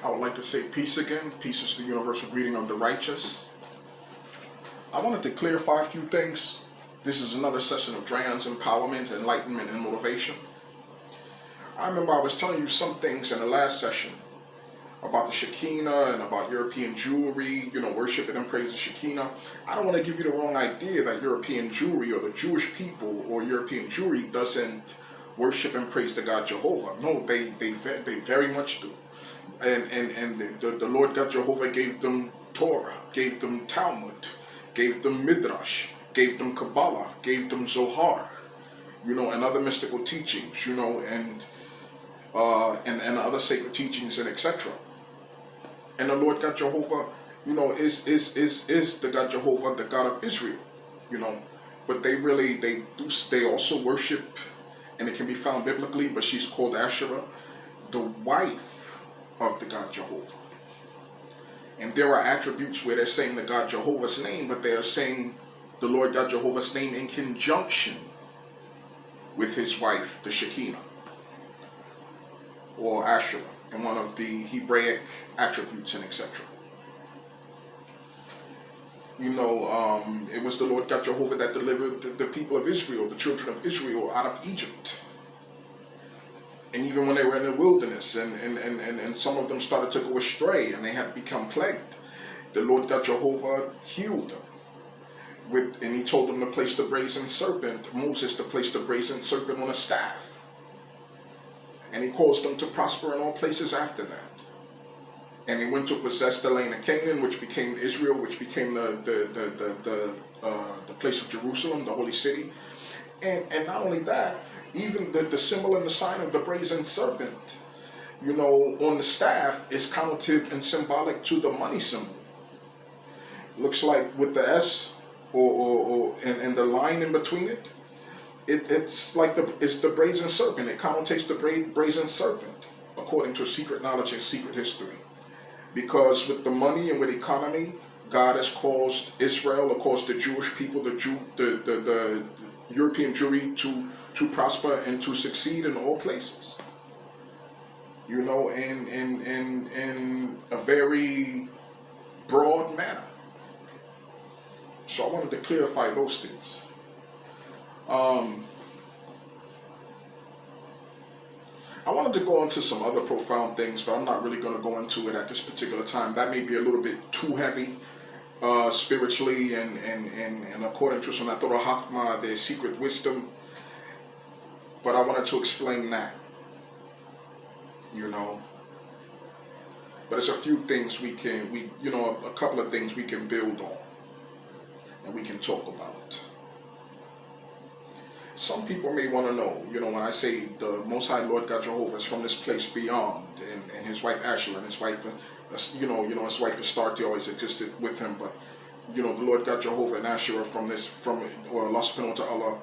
I would like to say peace again. Peace is the universal greeting of the righteous. I wanted to clarify a few things. This is another session of Drayan's empowerment, enlightenment, and motivation. I remember I was telling you some things in the last session about the Shekinah and about European Jewry, worship and praise the Shekinah. I don't want to give you the wrong idea that European Jewry or the Jewish people or European Jewry doesn't worship and praise the God Jehovah. No, they very much do. And the Lord God Jehovah gave them Torah, gave them Talmud, gave them Midrash, gave them Kabbalah, gave them Zohar, and other mystical teachings, and other sacred teachings and etc. And the Lord God Jehovah, is the God Jehovah, the God of Israel, But they also worship, and it can be found biblically, but she's called Asherah, the wife of the God Jehovah. And there are attributes where they're saying the God Jehovah's name, but they are saying the Lord God Jehovah's name in conjunction with his wife, the Shekinah, or Asherah, and one of the Hebraic attributes and etc. It was the Lord God Jehovah that delivered the people of Israel, the children of Israel, out of Egypt. And even when they were in the wilderness and some of them started to go astray and they had become plagued, the Lord God Jehovah healed them. And he told them to place the brazen serpent, Moses to place the brazen serpent on a staff. And he caused them to prosper in all places after that. And they went to possess the land of Canaan, which became Israel, which became the place of Jerusalem, the holy city. And not only that, even the symbol and the sign of the brazen serpent, on the staff is connotative and symbolic to the money symbol. Looks like with the S and the line in between it, it's like it's the brazen serpent. It connotates the brazen serpent, according to secret knowledge and secret history. Because with the money and with economy, God has caused Israel, or caused the Jewish people, the European Jewry to prosper and to succeed in all places. In a very broad manner. So I wanted to clarify those things. I wanted to go into some other profound things, but I'm not really going to go into it at this particular time. That may be a little bit too heavy spiritually and according to some Torah Hakma, their secret wisdom. But I wanted to explain that, But there's a few things a couple of things we can build on and we can talk about. Some people may want to know, when I say the Most High Lord God Jehovah is from this place beyond, and his wife Asherah and his wife, his wife Astarte always existed with him, but the Lord God Jehovah and Asherah or Allah subhanahu wa ta'ala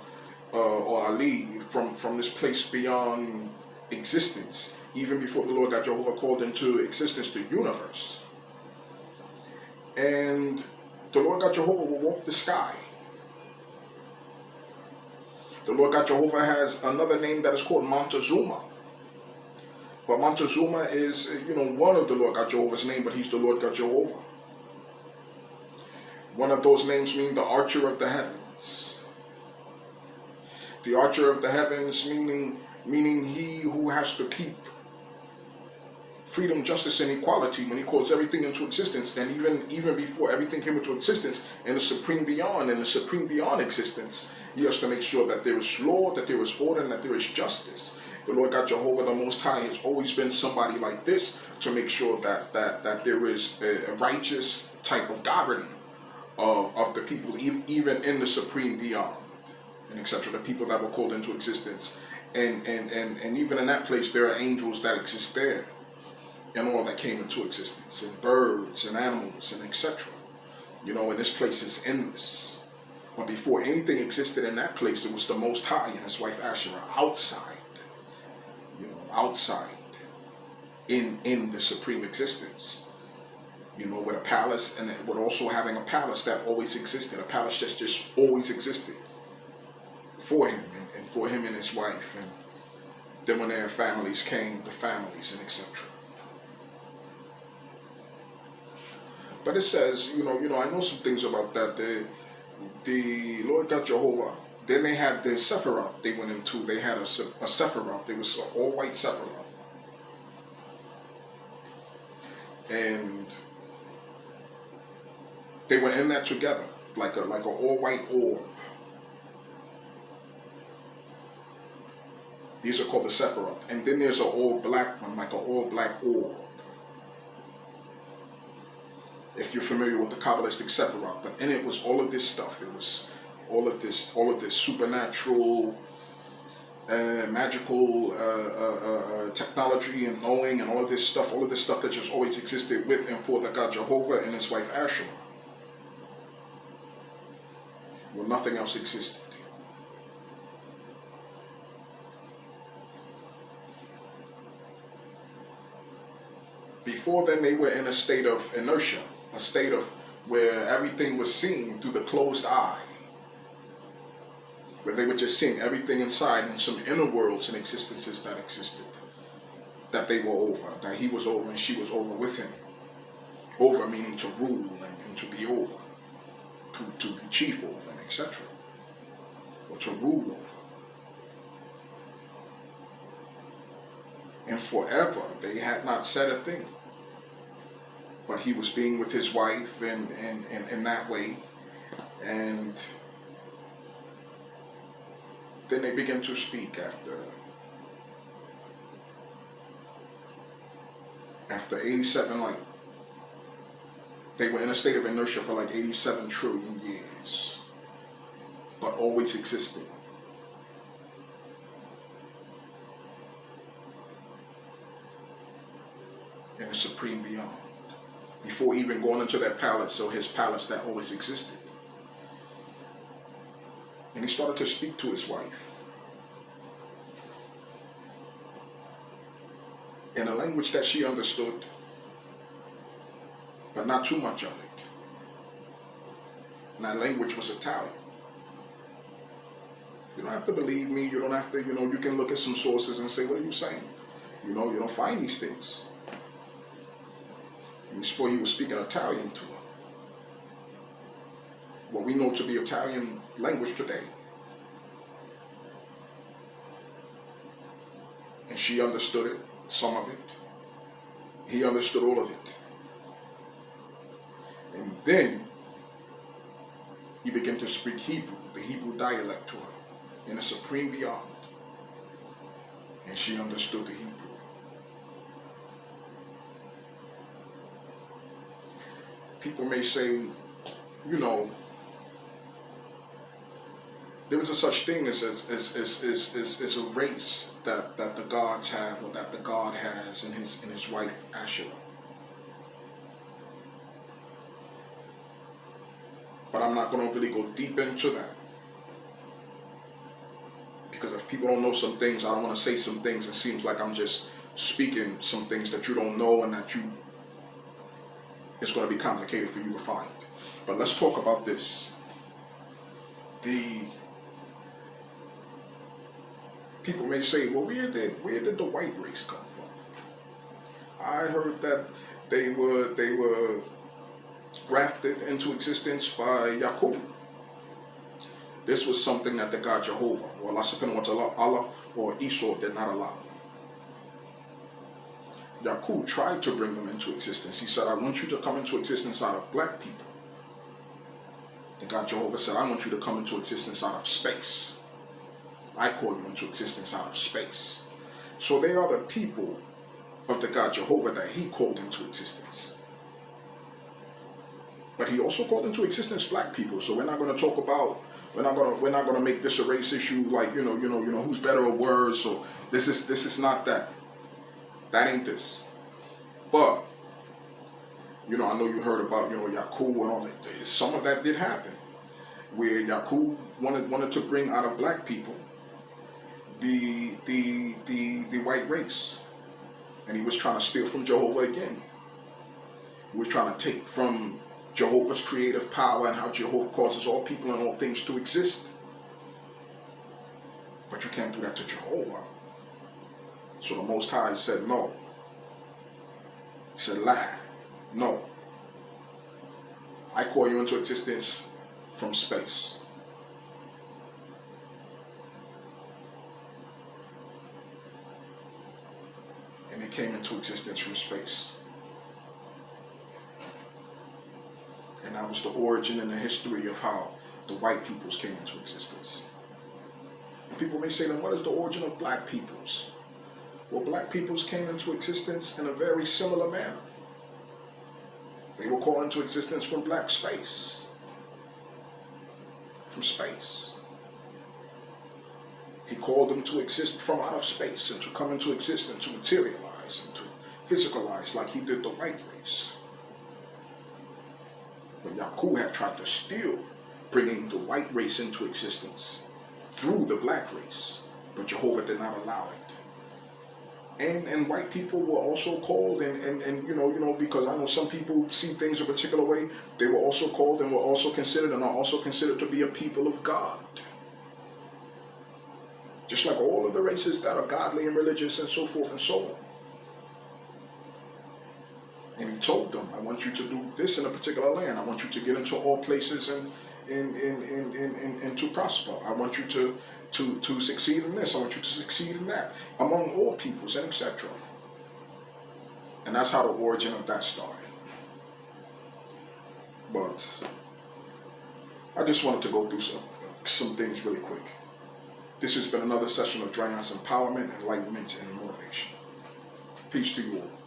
or Ali from this place beyond existence, even before the Lord God Jehovah called into existence the universe. And the Lord God Jehovah will walk the sky. The Lord God Jehovah has another name that is called Montezuma. But Montezuma is, one of the Lord God Jehovah's name, but he's the Lord God Jehovah. One of those names means the Archer of the Heavens. The Archer of the Heavens meaning he who has to keep freedom, justice, and equality when he calls everything into existence. And even before everything came into existence, in the supreme beyond existence, he has to make sure that there is law, that there is order, and that there is justice. The Lord God Jehovah, the Most High, has always been somebody like this to make sure that there is a righteous type of governing of the people, even in the supreme beyond, and etc. The people that were called into existence, and even in that place, there are angels that exist there, and all that came into existence, and birds and animals and etc. And this place is endless. But before anything existed in that place, it was the Most High and his wife Asherah outside in the supreme existence. With a palace, and with also having a palace that always existed, a palace that just always existed for him and for him and his wife. And then when their families came, the families and etc. But it says, I know some things about that. The Lord God Jehovah. Then they had the Sephiroth they went into. They had a Sephiroth. It was an all-white Sephiroth. And they were in that together, like a all-white orb. These are called the Sephiroth. And then there's an all-black one, like an all-black orb. If you're familiar with the Kabbalistic Sephiroth. But in it was all of this stuff. It was all of this supernatural, magical technology and knowing and all of this stuff that just always existed with and for the God Jehovah and his wife Asherah. Well, nothing else existed. Before then, they were in a state of inertia, a state of where everything was seen through the closed eye, where they were just seeing everything inside and some inner worlds and existences that existed, that they were over, that he was over and she was over with him. Over meaning to rule and to be over, to be chief over, and etc. Or to rule over. And forever they had not said a thing. But he was being with his wife and in that way. And then they began to speak after 87, like they were in a state of inertia for like 87 trillion years, but always existing. In the supreme beyond. Before even going into that palace, or his palace that always existed. And he started to speak to his wife in a language that she understood, but not too much of it. And that language was Italian. You don't have to believe me. You don't have to, you can look at some sources and say, what are you saying? You don't find these things. And he was speaking Italian to her. What we know to be Italian language today. And she understood it, some of it. He understood all of it. And then he began to speak Hebrew, the Hebrew dialect to her, in a supreme beyond. And she understood the Hebrew. People may say, there is a such thing as a race that the gods have, or that the God has in his wife Asherah. But I'm not going to really go deep into that. Because if people don't know some things, I don't want to say some things. It seems like I'm just speaking some things that you don't know and that it's going to be complicated for you to find. But let's talk about this. People may say, well, where did the white race come from? I heard that they were grafted into existence by Yaqub. This was something that the God Jehovah, or Allah or Esau did not allow. Yaqub tried to bring them into existence. He said, I want you to come into existence out of black people. The God Jehovah said, I want you to come into existence out of space. I call you into existence out of space. So they are the people of the God Jehovah that he called into existence. But he also called into existence black people. So we're not going to talk about, we're not going to make this a race issue like, who's better or worse. So this is not that. That ain't this. But, I know you heard about, Yaqub and all that. Some of that did happen. Where Yaqub wanted to bring out of black people the white race. And he was trying to steal from Jehovah again. He was trying to take from Jehovah's creative power and how Jehovah causes all people and all things to exist. But you can't do that to Jehovah. So the Most High said no. He said lie. No. I call you into existence from space. And it came into existence from space. And that was the origin and the history of how the white peoples came into existence. And people may say, then what is the origin of black peoples? Well, black peoples came into existence in a very similar manner. They were called into existence from black space. From space. He called them to exist from out of space and to come into existence, to materialize and to physicalize like he did the white race. But Yaku had tried to steal bringing the white race into existence through the black race, but Jehovah did not allow it. And white people were also called, and you know, because I know some people see things a particular way, they were also called and were also considered and are also considered to be a people of God. Just like all of the races that are godly and religious and so forth and so on. And he told them, I want you to do this in a particular land. I want you to get into all places and to prosper. I want you to succeed in this. I want you to succeed in that. Among all peoples and etc. And that's how the origin of that started. But I just wanted to go through some things really quick. This has been another session of Drayan's Empowerment, Enlightenment, and Motivation. Peace to you all.